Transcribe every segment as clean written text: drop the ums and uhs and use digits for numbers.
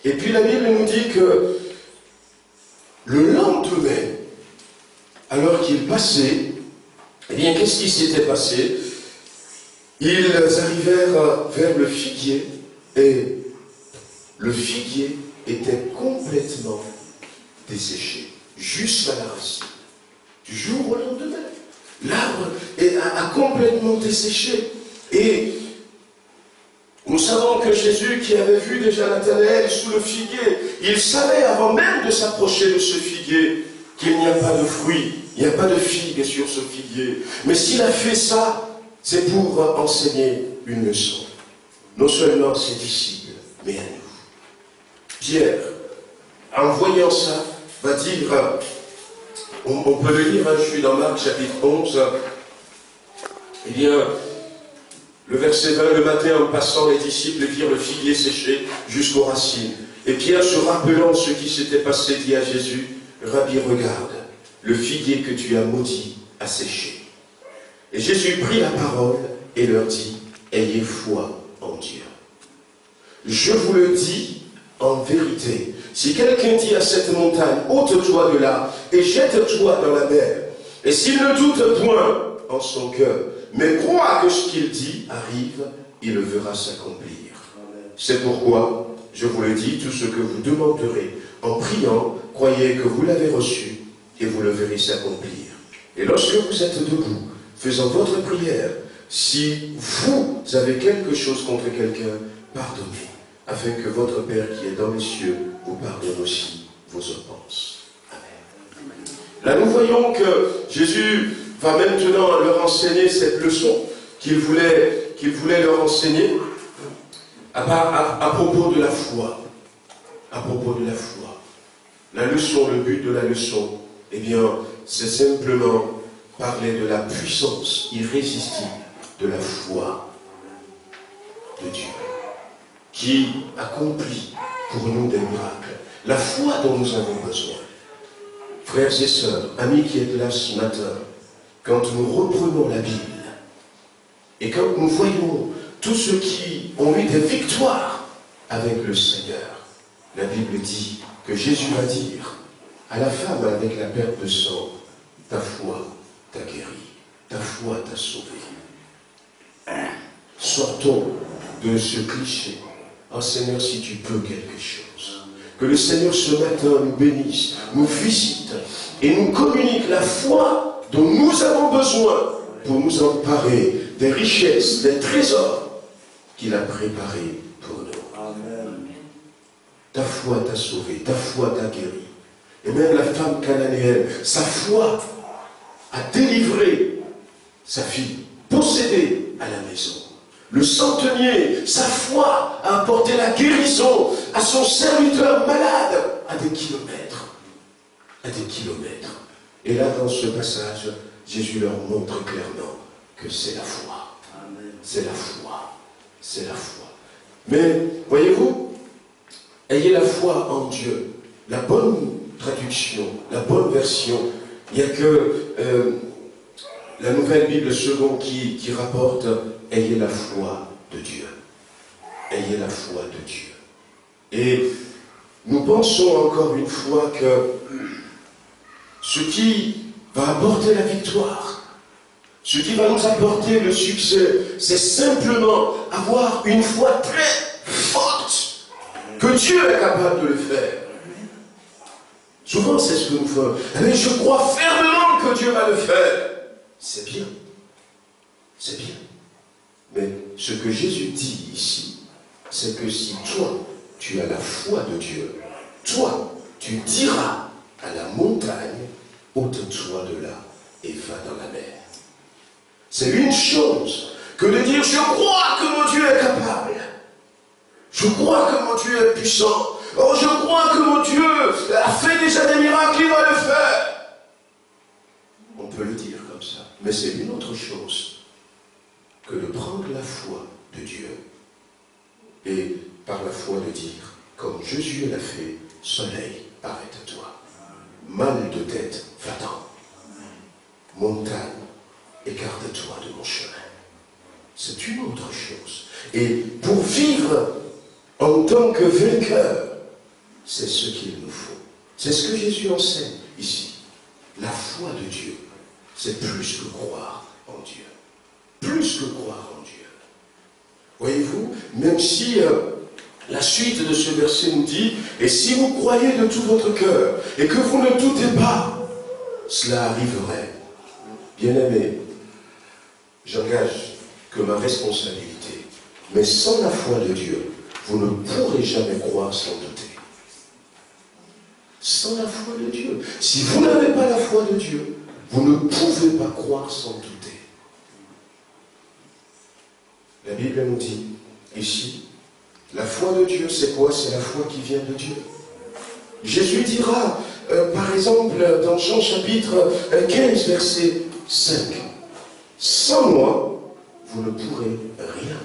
Et puis la Bible nous dit que le lendemain, alors qu'il passait, eh bien, qu'est-ce qui s'était passé? Ils arrivèrent vers le figuier et le figuier était complètement desséché, jusqu'à la racine. Du jour au lendemain, l'arbre a complètement desséché. Et nous savons que Jésus, qui avait vu déjà Nathanaël sous le figuier, il savait avant même de s'approcher de ce figuier qu'il n'y a pas de fruits, il n'y a pas de figues sur ce figuier. Mais s'il a fait ça, c'est pour enseigner une leçon. Non seulement à ses disciples, mais à nous. Pierre, en voyant ça, va dire, on peut le lire, je suis dans Marc chapitre 11, eh bien, le verset 20, le matin en passant, les disciples virent le figuier séché jusqu'aux racines. Et Pierre, se rappelant ce qui s'était passé, dit à Jésus, Rabbi, regarde, le figuier que tu as maudit a séché. Et Jésus prit la parole et leur dit, ayez foi en Dieu. Je vous le dis en vérité, si quelqu'un dit à cette montagne, ôte-toi de là et jette-toi dans la mer, et s'il ne doute point en son cœur, mais croit que ce qu'il dit arrive, il le verra s'accomplir. C'est pourquoi, je vous le dis, tout ce que vous demanderez en priant, croyez que vous l'avez reçu et vous le verrez s'accomplir. Et lorsque vous êtes debout, faisant votre prière, si vous avez quelque chose contre quelqu'un, pardonnez, afin que votre Père qui est dans les cieux vous pardonne aussi vos offenses. Amen. Là, nous voyons que Jésus va maintenant leur enseigner cette leçon qu'il voulait leur enseigner à propos de la foi. À propos de la foi. La leçon, le but de la leçon, eh bien, c'est simplement parler de la puissance irrésistible de la foi de Dieu, qui accomplit pour nous des miracles. La foi dont nous avons besoin. Frères et sœurs, amis qui êtes là ce matin, quand nous reprenons la Bible, et quand nous voyons tous ceux qui ont eu des victoires avec le Seigneur, la Bible dit que Jésus va dire à la femme avec la perte de sang, ta foi t'a guéri, ta foi t'a sauvé. Sortons de ce cliché. Oh Seigneur, si tu peux quelque chose. Que le Seigneur ce matin nous bénisse, nous visite et nous communique la foi dont nous avons besoin pour nous emparer des richesses, des trésors qu'il a préparés pour nous. Amen. Ta foi t'a sauvé, ta foi t'a guéri. Et même la femme cananéenne, sa foi a délivré sa fille, possédée à la maison. Le centenier, sa foi a apporté la guérison à son serviteur malade à des kilomètres. À des kilomètres. Et là, dans ce passage, Jésus leur montre clairement que c'est la foi. C'est la foi. C'est la foi. Mais, voyez-vous, ayez la foi en Dieu. La bonne traduction, la bonne version, il n'y a que la Nouvelle Bible seconde qui rapporte « Ayez la foi de Dieu ». Ayez la foi de Dieu. Et nous pensons encore une fois que ce qui va apporter la victoire, ce qui va nous apporter le succès, c'est simplement avoir une foi très forte, que Dieu est capable de le faire. Souvent, c'est ce que nous faisons. Mais je crois fermement que Dieu va le faire. C'est bien. C'est bien. Mais ce que Jésus dit ici, c'est que si toi, tu as la foi de Dieu, toi, tu diras à la montagne, ôte-toi de là et va dans la mer. C'est une chose que de dire, je crois que mon Dieu est capable. Je crois que mon Dieu est puissant. Oh, je crois que mon Dieu a fait déjà des miracles, il va le faire. On peut le dire comme ça. Mais c'est une autre chose que de prendre la foi de Dieu et par la foi de dire, comme Jésus l'a fait, soleil, arrête-toi. Mal de tête, va-t'en. Montagne, écarte-toi de mon chemin. C'est une autre chose. Et pour vivre en tant que vainqueur, c'est ce qu'il nous faut. C'est ce que Jésus enseigne ici. La foi de Dieu, c'est plus que croire en Dieu. Plus que croire en Dieu. Voyez-vous, même si la suite de ce verset nous dit, et si vous croyez de tout votre cœur, et que vous ne doutez pas, cela arriverait. Bien-aimé, j'engage que ma responsabilité, mais sans la foi de Dieu, vous ne pourrez jamais croire sans douter. Sans la foi de Dieu. Si vous n'avez pas la foi de Dieu, vous ne pouvez pas croire sans douter. La Bible nous dit ici, la foi de Dieu, c'est quoi? C'est la foi qui vient de Dieu. Jésus dira, par exemple, dans Jean chapitre 15, verset 5, « Sans moi, vous ne pourrez rien. »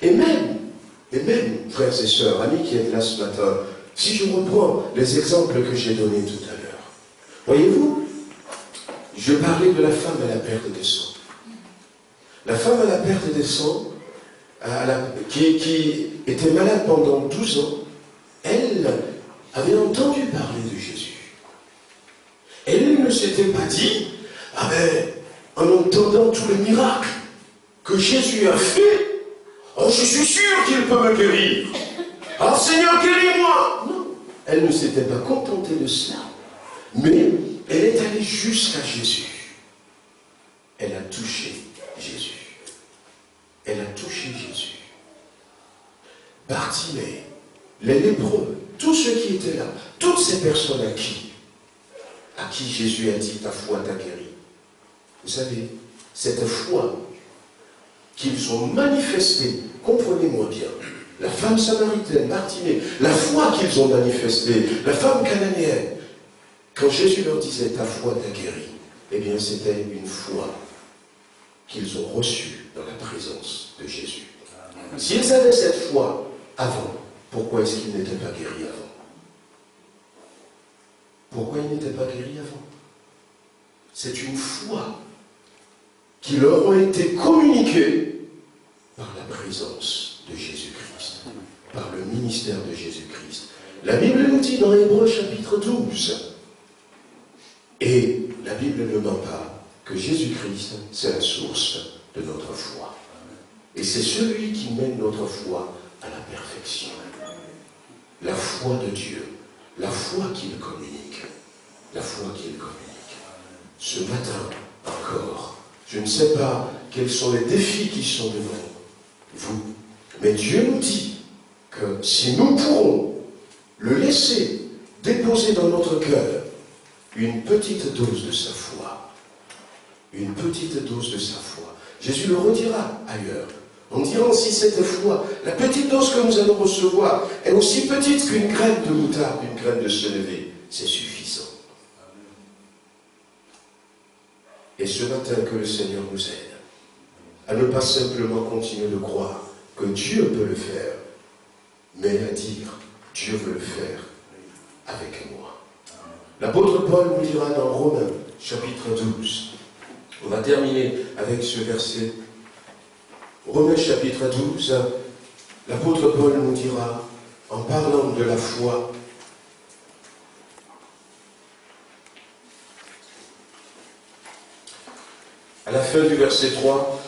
Et même, frères et sœurs, amis qui êtes là ce matin, si je reprends les exemples que j'ai donnés tout à l'heure, voyez-vous, je parlais de la femme à la perte de sang. La femme à la perte de sang, qui était malade pendant 12 ans, elle avait entendu parler de Jésus. Elle ne s'était pas dit, ah ben, en entendant tous les miracles que Jésus a fait, oh, je suis sûr qu'il peut me guérir. Ah, Seigneur, guéris-moi. Non, elle ne s'était pas contentée de cela, mais elle est allée jusqu'à Jésus. Elle a touché Jésus. Elle a touché Jésus. Bartimée, les lépreux, tous ceux qui étaient là, toutes ces personnes à qui Jésus a dit, ta foi t'a guéri. Vous savez, cette foi qu'ils ont manifestée, comprenez-moi bien, la femme samaritaine, Bartimée, la foi qu'ils ont manifestée, la femme cananéenne, quand Jésus leur disait, ta foi t'a guéri, eh bien c'était une foi qu'ils ont reçue dans la présence de Jésus. S'ils avaient cette foi avant, pourquoi est-ce qu'ils n'étaient pas guéris avant? Pourquoi ils n'étaient pas guéris avant? C'est une foi qui leur a été communiquée par la présence de Jésus-Christ, par le ministère de Jésus-Christ. La Bible nous dit dans Hébreux chapitre 12, et la Bible ne ment pas, que Jésus-Christ, c'est la source de notre foi. Et c'est celui qui mène notre foi à la perfection. La foi de Dieu, la foi qu'il communique, la foi qu'il communique. Ce matin encore, je ne sais pas quels sont les défis qui sont devant vous, mais Dieu nous dit que si nous pourrons le laisser déposer dans notre cœur une petite dose de sa foi, une petite dose de sa foi, Jésus le redira ailleurs. On dira aussi cette foi, la petite dose que nous allons recevoir est aussi petite qu'une graine de moutarde, une graine de sénévé. C'est suffisant. Et ce matin, que le Seigneur nous aide à ne pas simplement continuer de croire que Dieu peut le faire, mais à dire, Dieu veut le faire avec moi. L'apôtre Paul nous dira dans Romains, chapitre 12, on va terminer avec ce verset. Romains chapitre 12, l'apôtre Paul nous dira, en parlant de la foi, à la fin du verset 3,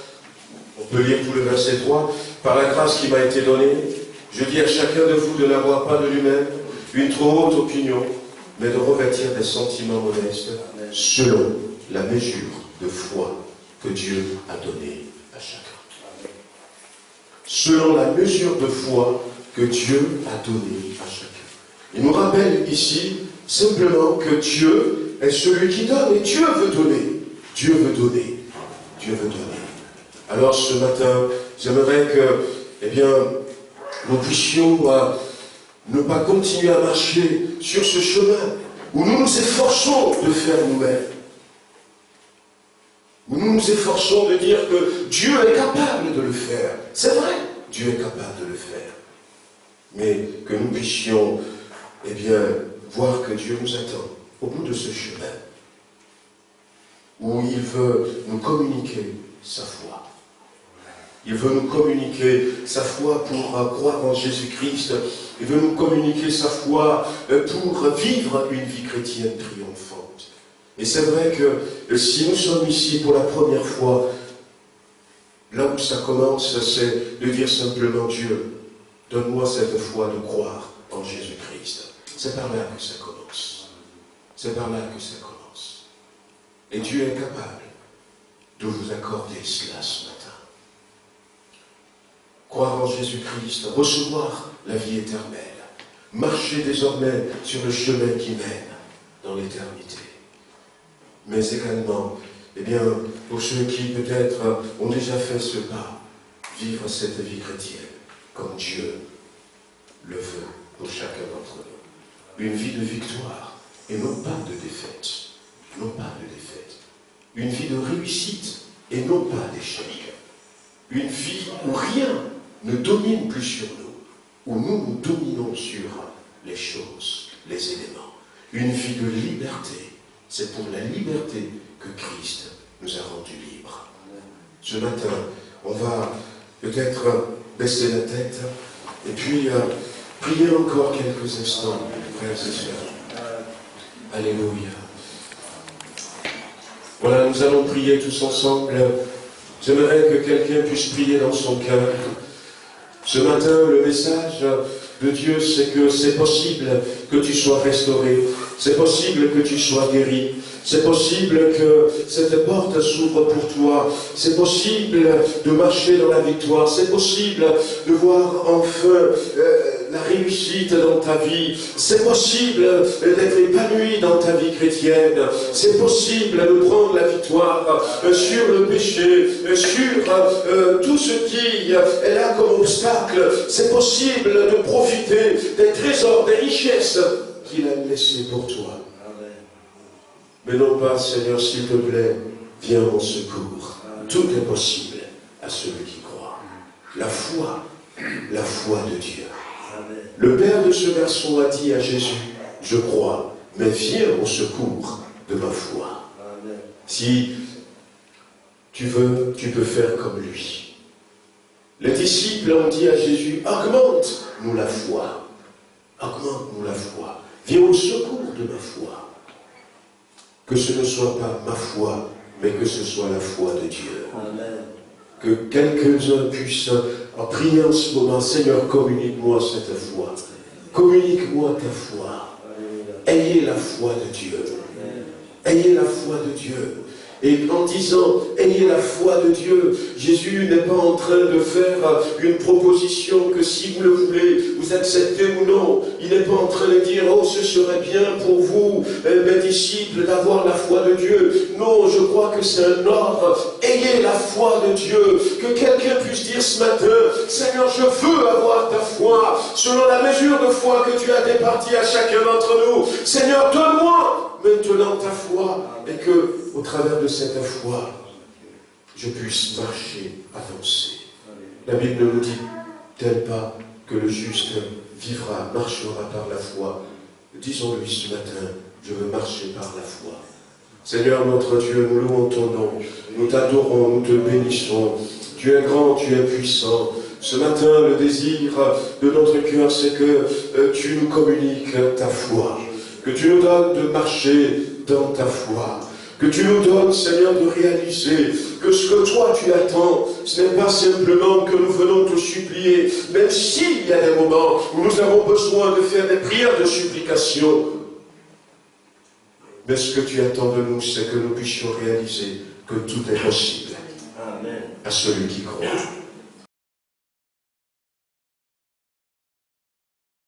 on peut lire tout le verset 3, par la grâce qui m'a été donnée, je dis à chacun de vous de n'avoir pas de lui-même une trop haute opinion, mais de revêtir des sentiments modestes, selon la mesure de foi que Dieu a donnée à chacun. Selon la mesure de foi que Dieu a donnée à chacun. Il nous rappelle ici simplement que Dieu est celui qui donne, et Dieu veut donner. Dieu veut donner. Dieu veut donner. Alors ce matin, j'aimerais que, nous puissions ne pas continuer à marcher sur ce chemin où nous nous efforçons de faire nous-mêmes. Où nous nous efforçons de dire que Dieu est capable de le faire. C'est vrai, Dieu est capable de le faire. Mais que nous puissions, voir que Dieu nous attend au bout de ce chemin, où il veut nous communiquer sa foi. Il veut nous communiquer sa foi pour croire en Jésus-Christ. Il veut nous communiquer sa foi pour vivre une vie chrétienne triomphante. Et c'est vrai que si nous sommes ici pour la première fois, là où ça commence, c'est de dire simplement Dieu, donne-moi cette foi de croire en Jésus-Christ. C'est par là que ça commence. C'est par là que ça commence. Et Dieu est capable de vous accorder cela ce matin. Croire en Jésus-Christ, recevoir la vie éternelle, marcher désormais sur le chemin qui mène dans l'éternité. Mais également, eh bien, pour ceux qui peut-être ont déjà fait ce pas, vivre cette vie chrétienne comme Dieu le veut pour chacun d'entre nous. Une vie de victoire et non pas de défaite. Non pas de défaite. Une vie de réussite et non pas d'échec. Une vie où rien ne domine plus sur nous, où nous dominons sur les choses, les éléments. Une vie de liberté. C'est pour la liberté que Christ nous a rendus libres. Ce matin, on va peut-être baisser la tête et puis prier encore quelques instants, frères et sœurs. Alléluia. Voilà, nous allons prier tous ensemble. J'aimerais que quelqu'un puisse prier dans son cœur. Ce matin, le message de Dieu, c'est que c'est possible que tu sois restauré. C'est possible que tu sois guéri. C'est possible que cette porte s'ouvre pour toi. C'est possible de marcher dans la victoire. C'est possible de voir enfin la réussite dans ta vie. C'est possible d'être épanoui dans ta vie chrétienne. C'est possible de prendre la victoire sur le péché, sur tout ce qui est là comme obstacle. C'est possible de profiter des trésors, des richesses qu'il a laissées pour toi. Mais non pas, Seigneur, s'il te plaît, viens en secours. Tout est possible à celui qui croit. La foi de Dieu. Le père de ce garçon a dit à Jésus, je crois, mais viens au secours de ma foi. Si tu veux, tu peux faire comme lui. Les disciples ont dit à Jésus, augmente-nous la foi. Augmente-nous la foi. Viens au secours de ma foi. Que ce ne soit pas ma foi, mais que ce soit la foi de Dieu. Amen. Que quelques-uns puissent, en prier en ce moment, Seigneur, communique-moi cette foi. Communique-moi ta foi. Ayez la foi de Dieu. Ayez la foi de Dieu. Et en disant, ayez la foi de Dieu, Jésus n'est pas en train de faire une proposition que si vous le voulez, vous acceptez ou non. Il n'est pas en train de dire, oh, ce serait bien pour vous, mes disciples, d'avoir la foi de Dieu. Non, je crois que c'est un ordre. Ayez la foi de Dieu. Que quelqu'un puisse dire ce matin, Seigneur, je veux avoir ta foi, selon la mesure de foi que tu as départie à chacun d'entre nous. Seigneur, donne-moi maintenant ta foi, et que, au travers de cette foi, je puisse marcher, avancer. La Bible nous dit-elle pas que le juste vivra, marchera par la foi. Disons-lui ce matin, je veux marcher par la foi. Seigneur notre Dieu, nous louons ton nom, nous t'adorons, nous te bénissons. Tu es grand, tu es puissant. Ce matin, le désir de notre cœur, c'est que tu nous communiques ta foi. Que tu nous donnes de marcher dans ta foi. Que tu nous donnes, Seigneur, de réaliser que ce que toi tu attends, ce n'est pas simplement que nous venons te supplier, même s'il y a des moments où nous avons besoin de faire des prières de supplication. Mais ce que tu attends de nous, c'est que nous puissions réaliser que tout est possible. Amen. À celui qui croit.